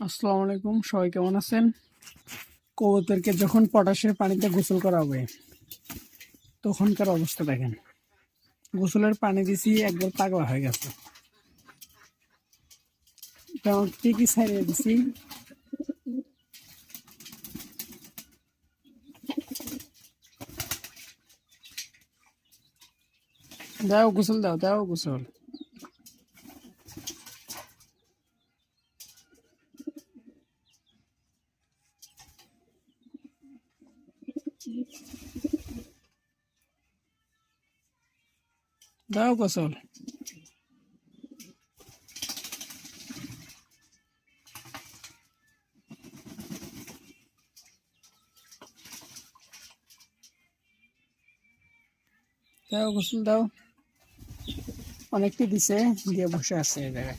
আসসালামু আলাইকুম, সবাই কেমন আছেন? কবুতরকে যখন পটাশের পানিতে গোসল করা হবে তখনকার অবস্থা দেখেন। গোসলের পানি দিছি, একবার পাগলা হয়ে গেছে। তেমন কি কি ছাড়িয়ে দিছি, দাও গোসল, দাও দাও গোসল। দাও গোসল। দাও গোসল দাও। অনেকটি দিছে, দিয়ে বসে আছে এই জায়গায়।